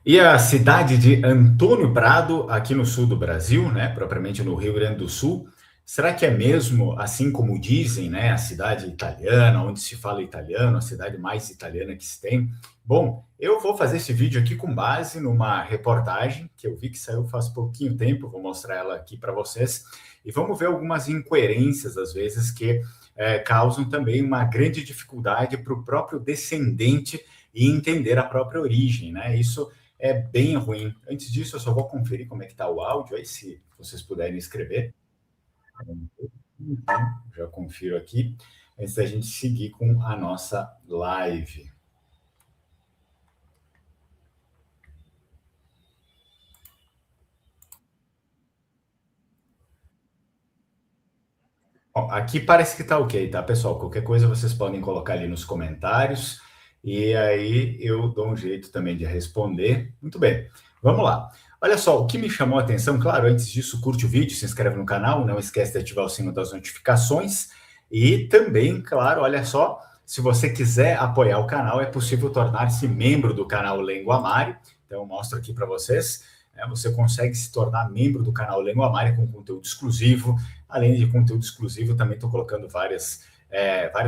E a cidade de Antônio Prado, aqui no sul do Brasil, né, propriamente no Rio Grande do Sul, será que é mesmo assim como dizem, né, a cidade italiana, onde se fala italiano, a cidade mais italiana que se tem? Bom, eu vou fazer esse vídeo aqui com base numa reportagem que eu vi que saiu faz pouquinho tempo, vou mostrar ela aqui para vocês, e vamos ver algumas incoerências, às vezes, que causam também uma grande dificuldade para o próprio descendente e entender a própria origem, né? Isso é bem ruim. Antes disso, eu só vou conferir como é que está o áudio, aí se vocês puderem escrever. Então, já confiro aqui, antes da gente seguir com a nossa live. Bom, aqui parece que está ok, tá, pessoal? Qualquer coisa vocês podem colocar ali nos comentários e aí eu dou um jeito também de responder. Muito bem, vamos lá. Olha só, o que me chamou a atenção, claro, antes disso, curte o vídeo, se inscreve no canal, não esquece de ativar o sino das notificações e também, claro, olha só, se você quiser apoiar o canal, é possível tornar-se membro do canal Lengua Mari. Então, eu mostro aqui para vocês. Você consegue se tornar membro do canal Lengua Mari com conteúdo exclusivo. Além de conteúdo exclusivo, também estou colocando várias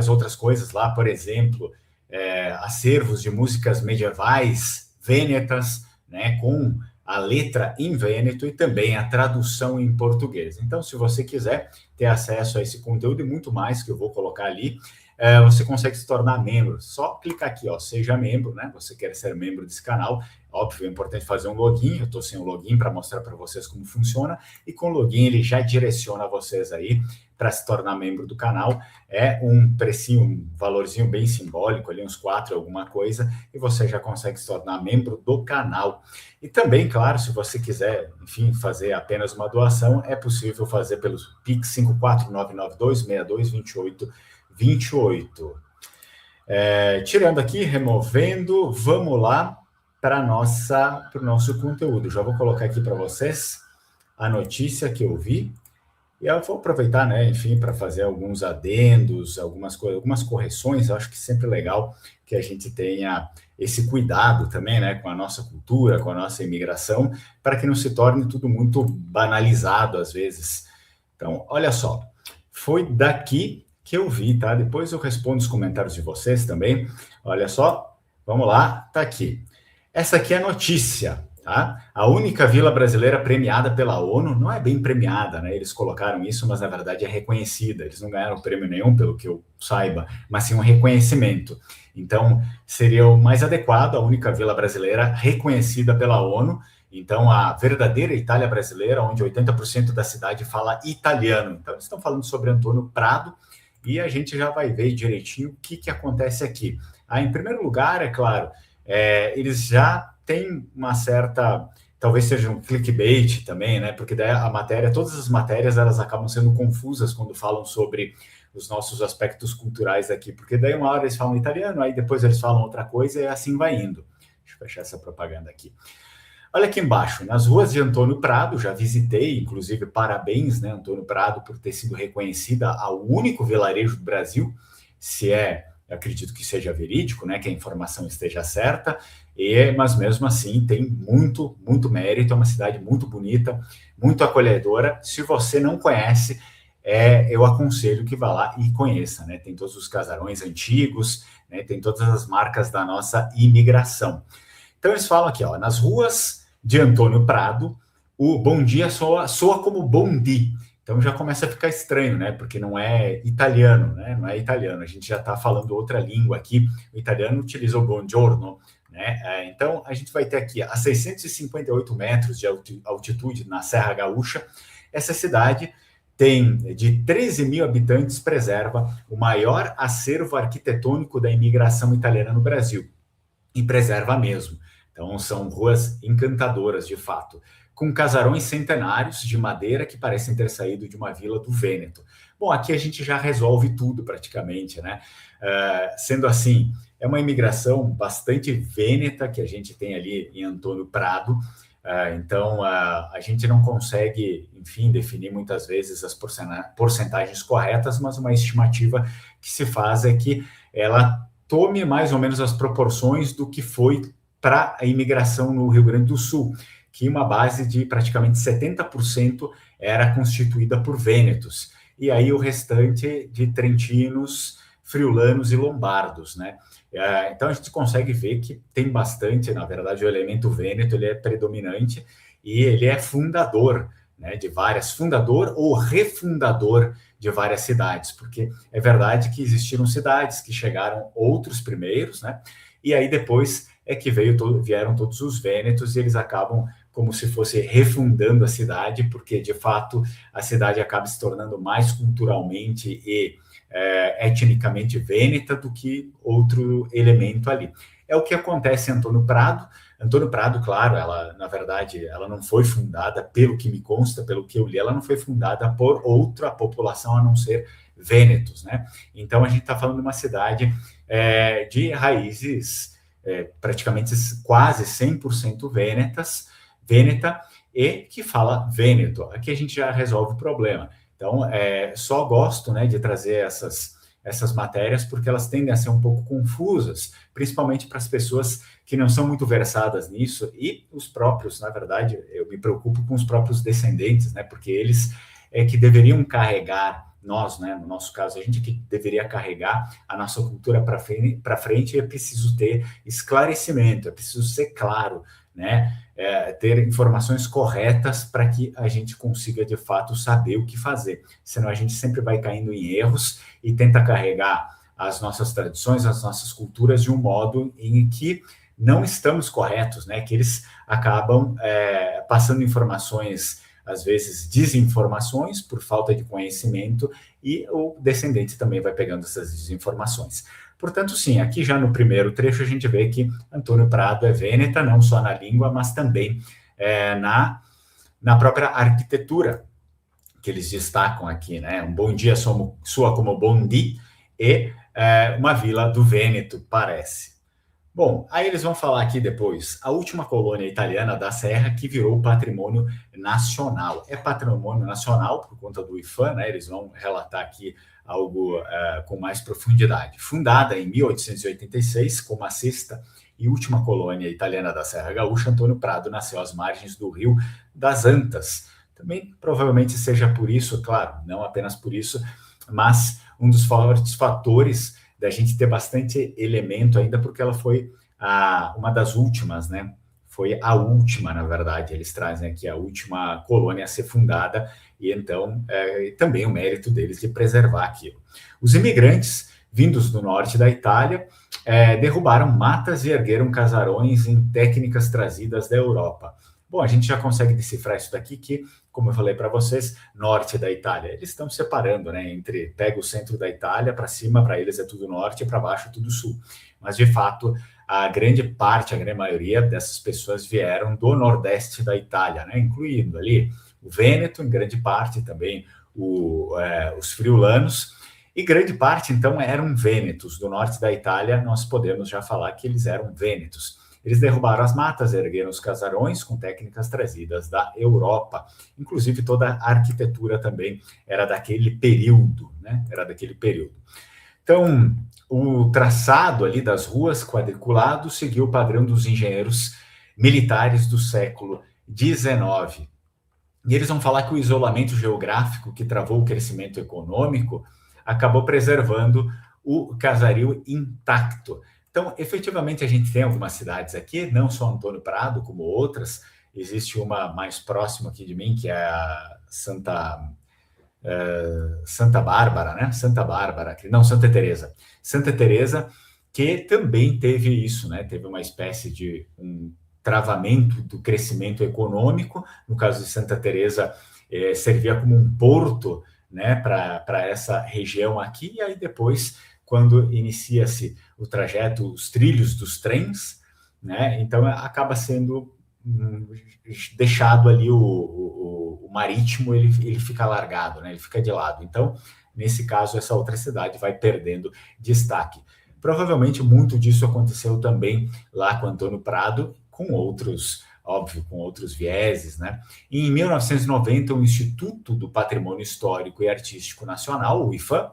outras coisas lá, por exemplo, acervos de músicas medievais, vênetas, né, com a letra em vêneto e também a tradução em português. Então, se você quiser ter acesso a esse conteúdo e muito mais que eu vou colocar ali, você consegue se tornar membro. Só clicar aqui, ó, seja membro, né? Você quer ser membro desse canal. Óbvio, é importante fazer um login. Eu estou sem o login para mostrar para vocês como funciona. E com o login ele já direciona vocês aí para se tornar membro do canal. É um precinho, um valorzinho bem simbólico, ali uns 4 alguma coisa, e você já consegue se tornar membro do canal. E também, claro, se você quiser, enfim, fazer apenas uma doação, é possível fazer pelo Pix 54992622828. Tirando aqui, removendo, vamos lá para o nosso conteúdo. Já vou colocar aqui para vocês a notícia que eu vi. E eu vou aproveitar, né, enfim, para fazer alguns adendos, algumas correções. Eu acho que sempre é legal que a gente tenha esse cuidado também, né, com a nossa cultura, com a nossa imigração, para que não se torne tudo muito banalizado às vezes. Então, olha só, foi daqui que eu vi, tá? Depois eu respondo os comentários de vocês também. Olha só, vamos lá, tá aqui. Essa aqui é a notícia, tá? A única vila brasileira premiada pela ONU, não é bem premiada, né? Eles colocaram isso, mas na verdade é reconhecida. Eles não ganharam prêmio nenhum, pelo que eu saiba, mas sim um reconhecimento. Então, seria o mais adequado, a única vila brasileira reconhecida pela ONU. Então, a verdadeira Itália brasileira, onde 80% da cidade fala italiano. Então, eles estão falando sobre Antônio Prado e a gente já vai ver direitinho o que acontece aqui. Em primeiro lugar, é claro, eles já têm uma certa, talvez seja um clickbait também, né? Porque daí a matéria, todas as matérias, elas acabam sendo confusas quando falam sobre os nossos aspectos culturais aqui, porque daí uma hora eles falam italiano, aí depois eles falam outra coisa e assim vai indo. Deixa eu fechar essa propaganda aqui. Olha aqui embaixo, nas ruas de Antônio Prado, já visitei, inclusive parabéns, né, Antônio Prado, por ter sido reconhecida ao único vilarejo do Brasil, eu acredito que seja verídico, né, que a informação esteja certa, mas mesmo assim tem muito, muito mérito, é uma cidade muito bonita, muito acolhedora. Se você não conhece, eu aconselho que vá lá e conheça, né, tem todos os casarões antigos, né, tem todas as marcas da nossa imigração. Então eles falam aqui, ó, nas ruas de Antônio Prado, o bom dia soa como bom di. Então já começa a ficar estranho, né? Porque não é italiano, né? Não é italiano. A gente já está falando outra língua aqui. O italiano utiliza o buongiorno, né? Então a gente vai ter aqui a 658 metros de altitude na Serra Gaúcha. Essa cidade tem de 13 mil habitantes, preserva o maior acervo arquitetônico da imigração italiana no Brasil. E preserva mesmo. Então, são ruas encantadoras, de fato, com casarões centenários de madeira que parecem ter saído de uma vila do Vêneto. Bom, aqui a gente já resolve tudo praticamente, né? Sendo assim, é uma imigração bastante vêneta que a gente tem ali em Antônio Prado. Então, a gente não consegue, enfim, definir muitas vezes as porcentagens corretas, mas uma estimativa que se faz é que ela tome mais ou menos as proporções do que foi para a imigração no Rio Grande do Sul, que uma base de praticamente 70% era constituída por vênetos, e aí o restante de trentinos, friulanos e lombardos, né? Então a gente consegue ver que tem bastante, na verdade, o elemento vêneto ele é predominante e ele é fundador, né, de várias, fundador ou refundador de várias cidades, porque é verdade que existiram cidades que chegaram outros primeiros, né? E aí depois é que vieram todos os vênetos e eles acabam como se fosse refundando a cidade, porque de fato a cidade acaba se tornando mais culturalmente e etnicamente vêneta do que outro elemento ali. É o que acontece em Antônio Prado. Antônio Prado, claro, ela, na verdade, ela não foi fundada, pelo que me consta, pelo que eu li, ela não foi fundada por outra população a não ser vênetos, né? Então a gente está falando de uma cidade de raízes praticamente quase 100% vêneta, e que fala vêneto. Aqui a gente já resolve o problema. Então, só gosto, né, de trazer essas matérias porque elas tendem a ser um pouco confusas, principalmente para as pessoas que não são muito versadas nisso, e os próprios, na verdade, eu me preocupo com os próprios descendentes, né, porque eles é que deveriam carregar, nós, né, no nosso caso, a gente que deveria carregar a nossa cultura para frente, é preciso ter esclarecimento, é preciso ser claro, né, ter informações corretas para que a gente consiga, de fato, saber o que fazer. Senão a gente sempre vai caindo em erros e tenta carregar as nossas tradições, as nossas culturas de um modo em que não estamos corretos, né? Que eles acabam passando informações, às vezes desinformações, por falta de conhecimento, e o descendente também vai pegando essas desinformações. Portanto, sim, aqui já no primeiro trecho a gente vê que Antônio Prado é vêneta, não só na língua, mas também na própria arquitetura, que eles destacam aqui, né? Um bom dia soa como bom dia, e uma vila do Vêneto, parece. Bom, aí eles vão falar aqui depois, a última colônia italiana da Serra que virou patrimônio nacional. É patrimônio nacional por conta do IPHAN, né? Eles vão relatar aqui algo com mais profundidade. Fundada em 1886 como a sexta e última colônia italiana da Serra Gaúcha, Antônio Prado nasceu às margens do Rio das Antas. Também provavelmente seja por isso, claro, não apenas por isso, mas um dos fortes fatores da gente ter bastante elemento ainda, porque ela foi uma das últimas, né? Foi a última, na verdade, eles trazem aqui a última colônia a ser fundada, e então também o mérito deles de preservar aquilo. Os imigrantes, vindos do norte da Itália, derrubaram matas e ergueram casarões em técnicas trazidas da Europa. Bom, a gente já consegue decifrar isso daqui que, como eu falei para vocês, norte da Itália. Eles estão separando, né? Pega o centro da Itália, para cima, para eles é tudo norte, e para baixo tudo sul. Mas, de fato, a grande maioria dessas pessoas vieram do nordeste da Itália, né? Incluindo ali o Vêneto, em grande parte também os friulanos, e grande parte, então, eram vênetos. Do norte da Itália, nós podemos já falar que eles eram vênetos. Eles derrubaram as matas, ergueram os casarões com técnicas trazidas da Europa. Inclusive, toda a arquitetura também era daquele período, né? Era daquele período. Então, o traçado ali das ruas quadriculado seguiu o padrão dos engenheiros militares do século XIX. E eles vão falar que o isolamento geográfico que travou o crescimento econômico acabou preservando o casario intacto. Então, efetivamente, a gente tem algumas cidades aqui, não só Antônio Prado, como outras. Existe uma mais próxima aqui de mim, que é a Santa Bárbara, né? Santa Teresa. Santa Teresa, que também teve isso, né? Teve uma espécie de um travamento do crescimento econômico. No caso de Santa Teresa, servia como um porto, né, para essa região aqui, e aí depois, quando inicia-se o trajeto, os trilhos dos trens, né, então acaba sendo deixado ali o marítimo, ele fica largado, né, ele fica de lado. Então, nesse caso, essa outra cidade vai perdendo destaque. Provavelmente muito disso aconteceu também lá com Antônio Prado, com outros, óbvio, com outros vieses, né? Em 1990, o Instituto do Patrimônio Histórico e Artístico Nacional, o IPHAN,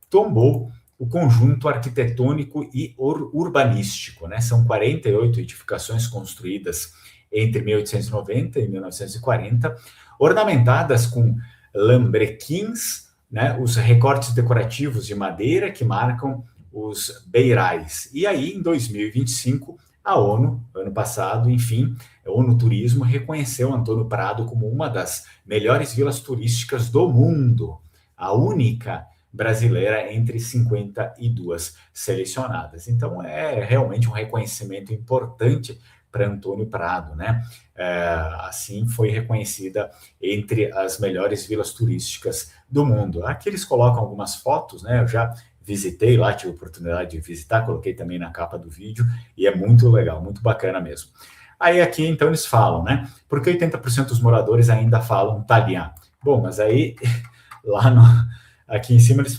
tombou o conjunto arquitetônico e urbanístico, né? São 48 edificações construídas entre 1890 e 1940, ornamentadas com lambrequins, né? Os recortes decorativos de madeira que marcam os beirais. E aí, em 2025, a ONU, ano passado, enfim, a ONU Turismo reconheceu Antônio Prado como uma das melhores vilas turísticas do mundo, a única brasileira entre 52 selecionadas. Então, é realmente um reconhecimento importante para Antônio Prado, né? Assim, foi reconhecida entre as melhores vilas turísticas do mundo. Aqui eles colocam algumas fotos, né? Eu já visitei lá, tive a oportunidade de visitar, coloquei também na capa do vídeo, e é muito legal, muito bacana mesmo. Aí aqui, então, eles falam, né? Por que 80% dos moradores ainda falam italiano? Bom, mas aí, lá no, aqui em cima eles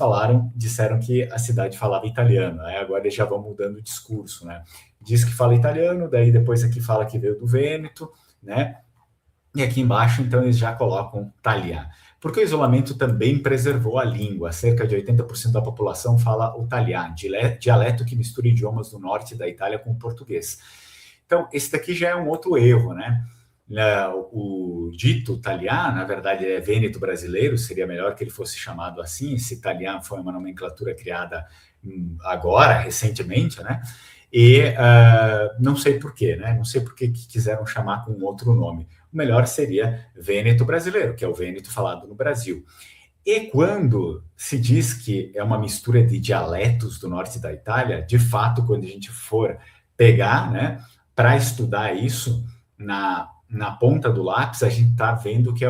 disseram que a cidade falava italiano, aí agora eles já vão mudando o discurso, né? Diz que fala italiano, daí depois aqui fala que veio do Vêneto, né? E aqui embaixo, então, eles já colocam italiano. Porque o isolamento também preservou a língua. Cerca de 80% da população fala o italiano, dialeto que mistura idiomas do norte da Itália com o português. Então, esse daqui já é um outro erro, né? O dito italiano, na verdade, é vêneto brasileiro, seria melhor que ele fosse chamado assim. Esse italiano foi uma nomenclatura criada agora, recentemente, né? E não sei porquê, né? Não sei por que quiseram chamar com outro nome. O melhor seria vêneto brasileiro, que é o vêneto falado no Brasil. E quando se diz que é uma mistura de dialetos do norte da Itália, de fato, quando a gente for pegar, né, para estudar isso na ponta do lápis, a gente está vendo que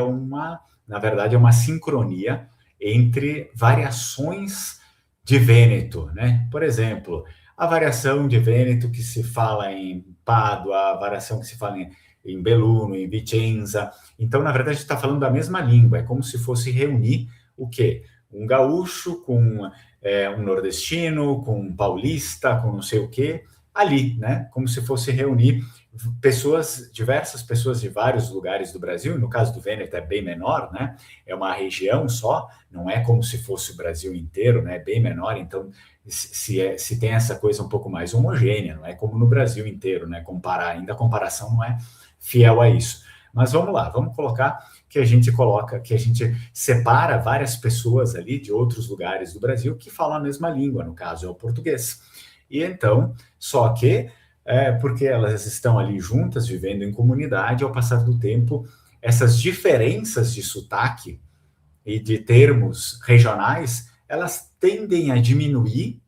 na verdade, é uma sincronia entre variações de vêneto, né? Por exemplo, a variação de vêneto que se fala em Pádua, a variação que se fala em Belluno, em Vicenza. Então, na verdade, a gente está falando da mesma língua. É como se fosse reunir o quê? Um gaúcho com um nordestino, com um paulista, com não sei o quê, ali, né? Como se fosse reunir diversas pessoas de vários lugares do Brasil. No caso do Vêneto é bem menor, né? É uma região só, não é como se fosse o Brasil inteiro, né? É bem menor, então se tem essa coisa um pouco mais homogênea, não é como no Brasil inteiro, né? Ainda a comparação não é fiel a isso. Mas vamos lá, vamos colocar que a gente separa várias pessoas ali de outros lugares do Brasil que falam a mesma língua, no caso é o português. E então, só que porque elas estão ali juntas, vivendo em comunidade, ao passar do tempo, essas diferenças de sotaque e de termos regionais, elas tendem a diminuir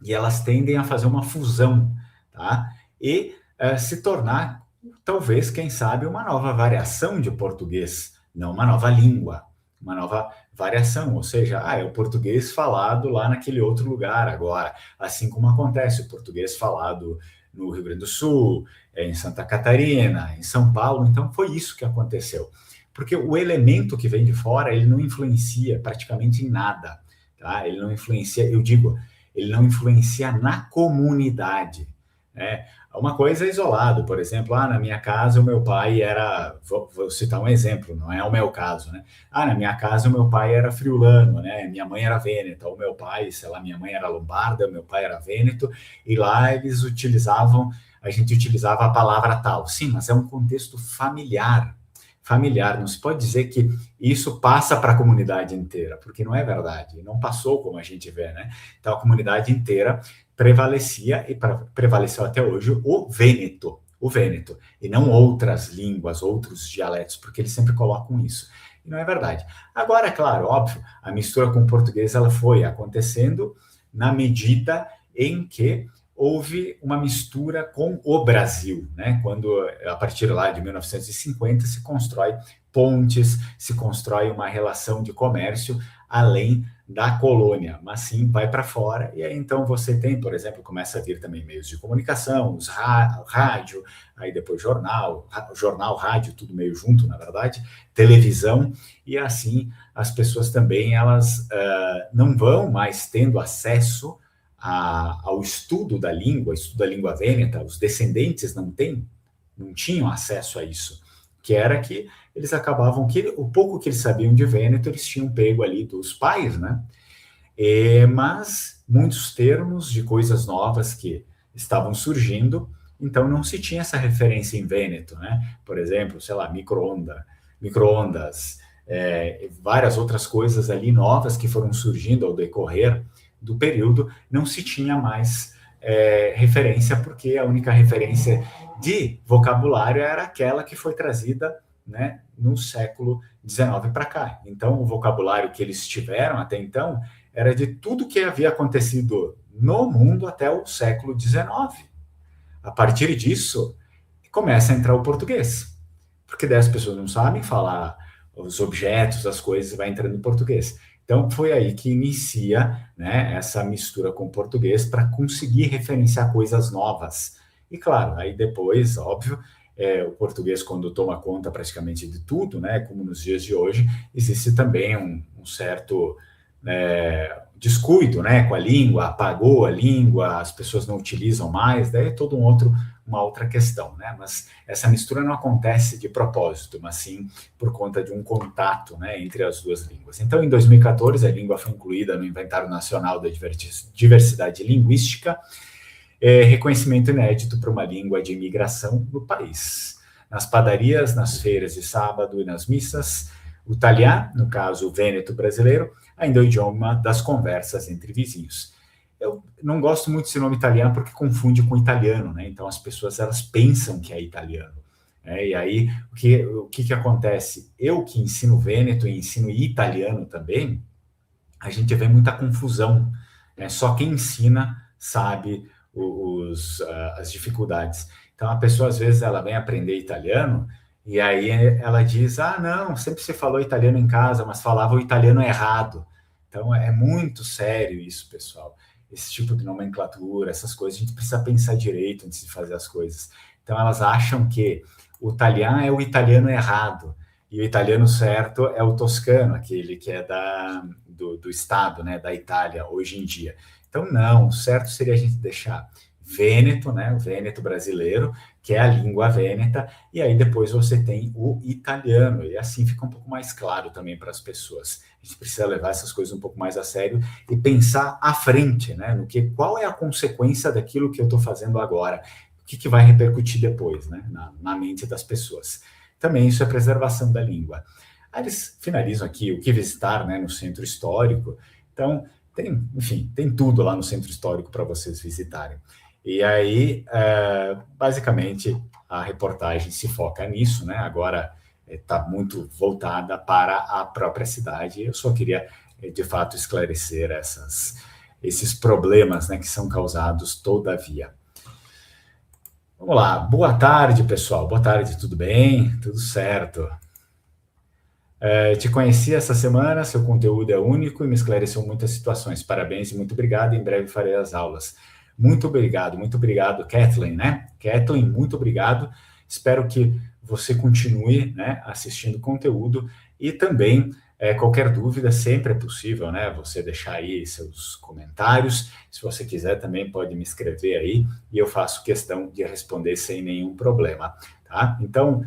e elas tendem a fazer uma fusão, tá? E se tornar, talvez, quem sabe, uma nova variação de português, não uma nova língua, uma nova variação, ou seja, é o português falado lá naquele outro lugar agora, assim como acontece o português falado no Rio Grande do Sul, em Santa Catarina, em São Paulo. Então, foi isso que aconteceu. Porque o elemento que vem de fora, ele não influencia praticamente em nada, tá? Ele não influencia, ele não influencia na comunidade, né? Uma coisa é isolado, por exemplo, na minha casa o meu pai era, vou citar um exemplo, não é o meu caso, né? Na minha casa o meu pai era friulano, né? Minha mãe era vêneta, o meu pai, sei lá, minha mãe era lombarda, meu pai era vêneto, e lá a gente utilizava a palavra tal. Sim, mas é um contexto familiar, não se pode dizer que isso passa para a comunidade inteira, porque não é verdade, não passou como a gente vê, né? Então a comunidade inteira prevalecia e prevaleceu até hoje o Vêneto, e não outras línguas, outros dialetos, porque eles sempre colocam isso. E não é verdade. Agora, é claro, óbvio, a mistura com o português ela foi acontecendo na medida em que houve uma mistura com o Brasil, né? Quando, a partir lá de 1950, se constrói pontes, se constrói uma relação de comércio além da colônia, mas sim vai para fora. E aí então você tem, por exemplo, começa a vir também meios de comunicação, os rádio, aí depois jornal, rádio, tudo meio junto, na verdade, televisão, e assim as pessoas também elas não vão mais tendo acesso ao estudo da língua vêneta. Os descendentes não tinham acesso a isso, que era que eles acabavam o pouco que eles sabiam de vêneto, eles tinham pego ali dos pais, né? Mas muitos termos de coisas novas que estavam surgindo, então não se tinha essa referência em Vêneto, né? Por exemplo, sei lá, micro-ondas, várias outras coisas ali novas que foram surgindo ao decorrer do período, não se tinha mais referência, porque a única referência de vocabulário era aquela que foi trazida, né, no século XIX para cá. Então, o vocabulário que eles tiveram até então era de tudo que havia acontecido no mundo até o século XIX. A partir disso, começa a entrar o português, porque daí as pessoas não sabem falar os objetos, as coisas, vai entrando em português. Então, foi aí que inicia, né, essa mistura com o português para conseguir referenciar coisas novas. E, claro, aí depois, óbvio, o português, quando toma conta praticamente de tudo, né, como nos dias de hoje, existe também um certo descuido, né, com a língua, apagou a língua, as pessoas não utilizam mais, daí é todo uma outra questão, né? Mas essa mistura não acontece de propósito, mas sim por conta de um contato, né, entre as duas línguas. Então, em 2014, a língua foi incluída no Inventário Nacional da Diversidade Linguística, reconhecimento inédito para uma língua de imigração no país. Nas padarias, nas feiras de sábado e nas missas, o italiano, no caso o vêneto brasileiro, ainda é o idioma das conversas entre vizinhos. Eu não gosto muito desse nome italiano porque confunde com italiano, né? Então as pessoas elas pensam que é italiano. E aí o que acontece? Eu que ensino vêneto e ensino italiano também, a gente vê muita confusão. Né? Só quem ensina sabe as dificuldades. Então a pessoa às vezes ela vem aprender italiano e aí ela diz, não, sempre se falou italiano em casa, mas falava o italiano errado. Então é muito sério isso, pessoal. Esse tipo de nomenclatura, essas coisas, a gente precisa pensar direito antes de fazer as coisas. Então elas acham que o italiano é o italiano errado, e o italiano certo é o toscano, aquele que é do estado, né, da Itália, hoje em dia. Então não, o certo seria a gente deixar vêneto, né, o vêneto brasileiro, que é a língua vêneta, e aí depois você tem o italiano, e assim fica um pouco mais claro também para as pessoas. A gente precisa levar essas coisas um pouco mais a sério e pensar à frente, né, qual é a consequência daquilo que eu estou fazendo agora, o que vai repercutir depois, né, na mente das pessoas. Também isso é preservação da língua. Aí eles finalizam aqui o que visitar, né, no centro histórico. Então, tem tudo lá no centro histórico para vocês visitarem. E aí, basicamente, a reportagem se foca nisso, né? Agora está muito voltada para a própria cidade. Eu só queria, de fato, esclarecer esses problemas, né, que são causados todavia. Vamos lá. Boa tarde, pessoal. Boa tarde, tudo bem? Tudo certo. Te conheci essa semana, seu conteúdo é único e me esclareceu muitas situações. Parabéns e muito obrigado. Em breve farei as aulas. Muito obrigado, Kathleen, né? Kathleen, muito obrigado. Espero que você continue, né, assistindo conteúdo e também qualquer dúvida sempre é possível, né? Você deixar aí seus comentários. Se você quiser também pode me escrever aí e eu faço questão de responder sem nenhum problema, tá? Então,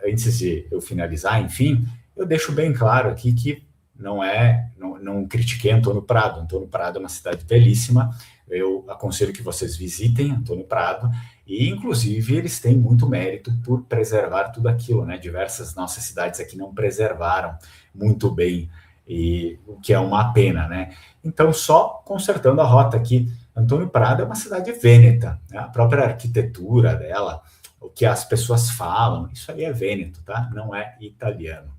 antes de eu finalizar, enfim, eu deixo bem claro aqui que não critiquei Antônio Prado. Antônio Prado é uma cidade belíssima. Eu aconselho que vocês visitem Antônio Prado e, inclusive, eles têm muito mérito por preservar tudo aquilo, né? Diversas nossas cidades aqui não preservaram muito bem, e o que é uma pena, né? Então, só consertando a rota aqui, Antônio Prado é uma cidade vêneta, né? A própria arquitetura dela, o que as pessoas falam, isso aí é vêneto, tá? Não é italiano.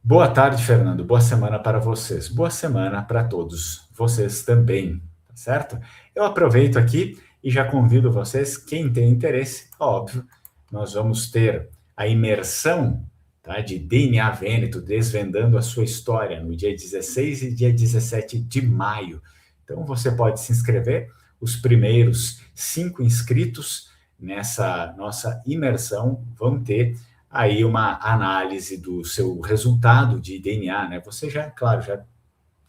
Boa tarde, Fernando. Boa semana para vocês. Boa semana para todos vocês também, tá certo? Eu aproveito aqui e já convido vocês, quem tem interesse, óbvio, nós vamos ter a imersão, tá, de DNA Vêneto, desvendando a sua história, no dia 16 e dia 17 de maio. Então, você pode se inscrever, os primeiros 5 inscritos nessa nossa imersão vão ter aí uma análise do seu resultado de DNA, né? Você já, claro, já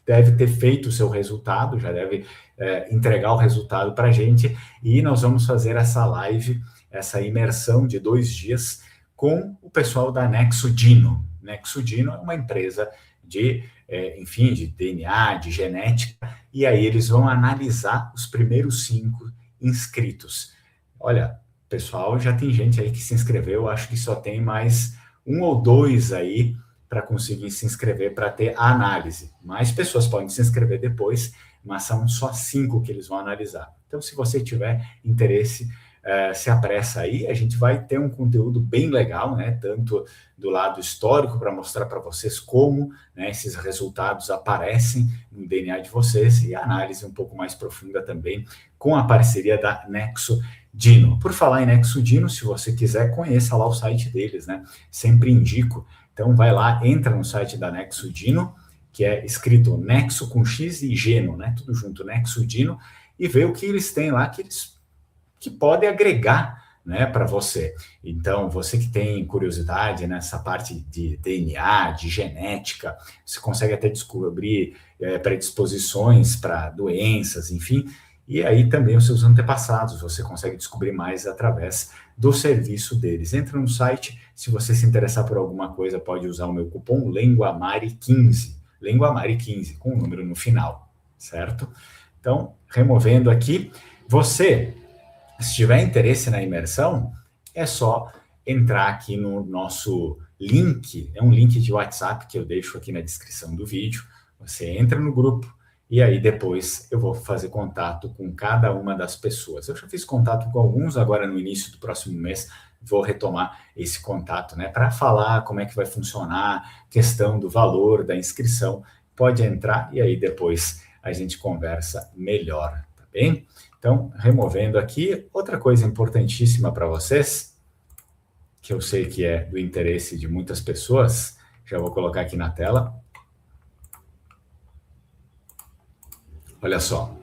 deve ter feito o seu resultado, já deve entregar o resultado para a gente, e nós vamos fazer essa live, essa imersão de 2 dias com o pessoal da Nexo Dino. Nexo Dino é uma empresa de enfim, de DNA, de genética, e aí eles vão analisar os primeiros 5 inscritos. Olha, pessoal, já tem gente aí que se inscreveu, acho que só tem mais 1 ou 2 aí para conseguir se inscrever para ter a análise. Mais pessoas podem se inscrever depois, mas são só 5 que eles vão analisar. Então, se você tiver interesse, se apressa aí, a gente vai ter um conteúdo bem legal, né? Tanto do lado histórico, para mostrar para vocês como, né, esses resultados aparecem no DNA de vocês, e a análise um pouco mais profunda também, com a parceria da Nexo Dino. Por falar em Nexo Dino, se você quiser, conheça lá o site deles, né? Sempre indico. Então, vai lá, entra no site da Nexo Dino, que é escrito Nexo com X e Geno, né? Tudo junto, Nexo Dino, e vê o que eles têm lá, que pode agregar, né, para você. Então, você que tem curiosidade nessa parte de DNA, de genética, você consegue até descobrir predisposições para doenças, enfim, e aí também os seus antepassados, você consegue descobrir mais através do serviço deles. Entra no site, se você se interessar por alguma coisa, pode usar o meu cupom LENGUAMARI15, LENGUAMARI15, com um número no final, certo? Então, removendo aqui, você... Se tiver interesse na imersão, é só entrar aqui no nosso link, é um link de WhatsApp que eu deixo aqui na descrição do vídeo. Você entra no grupo e aí depois eu vou fazer contato com cada uma das pessoas. Eu já fiz contato com alguns, agora no início do próximo mês vou retomar esse contato, né, para falar como é que vai funcionar, questão do valor da inscrição. Pode entrar e aí depois a gente conversa melhor, tá bem? Então, removendo aqui, outra coisa importantíssima para vocês, que eu sei que é do interesse de muitas pessoas, já vou colocar aqui na tela. Olha só.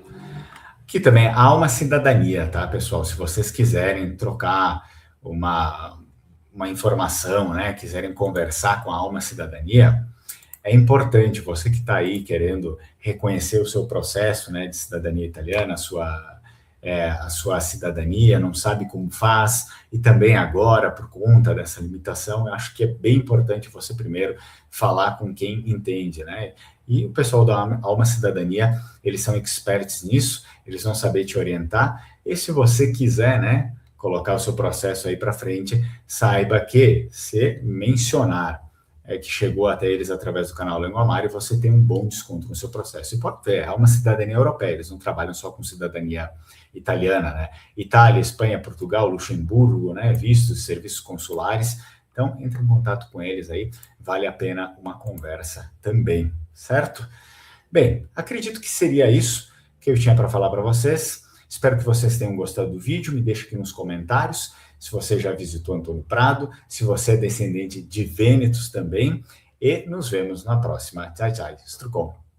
Aqui também há uma cidadania, tá, pessoal? Se vocês quiserem trocar uma informação, né, quiserem conversar com a Alma Cidadania, é importante, você que está aí querendo reconhecer o seu processo, né, de cidadania italiana, a sua cidadania, não sabe como faz, e também agora, por conta dessa limitação, eu acho que é bem importante você primeiro falar com quem entende, né? E o pessoal da Alma Cidadania, eles são experts nisso, eles vão saber te orientar, e se você quiser, né, colocar o seu processo aí para frente, saiba que, se mencionar que chegou até eles através do canal Lenguamari, você tem um bom desconto no seu processo. E pode ver, é uma cidadania europeia, eles não trabalham só com cidadania italiana, né? Itália, Espanha, Portugal, Luxemburgo, né? Vistos, serviços consulares. Então, entre em contato com eles aí, vale a pena uma conversa também, certo? Bem, acredito que seria isso que eu tinha para falar para vocês. Espero que vocês tenham gostado do vídeo, me deixe aqui nos comentários se você já visitou Antônio Prado, se você é descendente de Vênetos também, e nos vemos na próxima. Tchau, tchau. Strucon.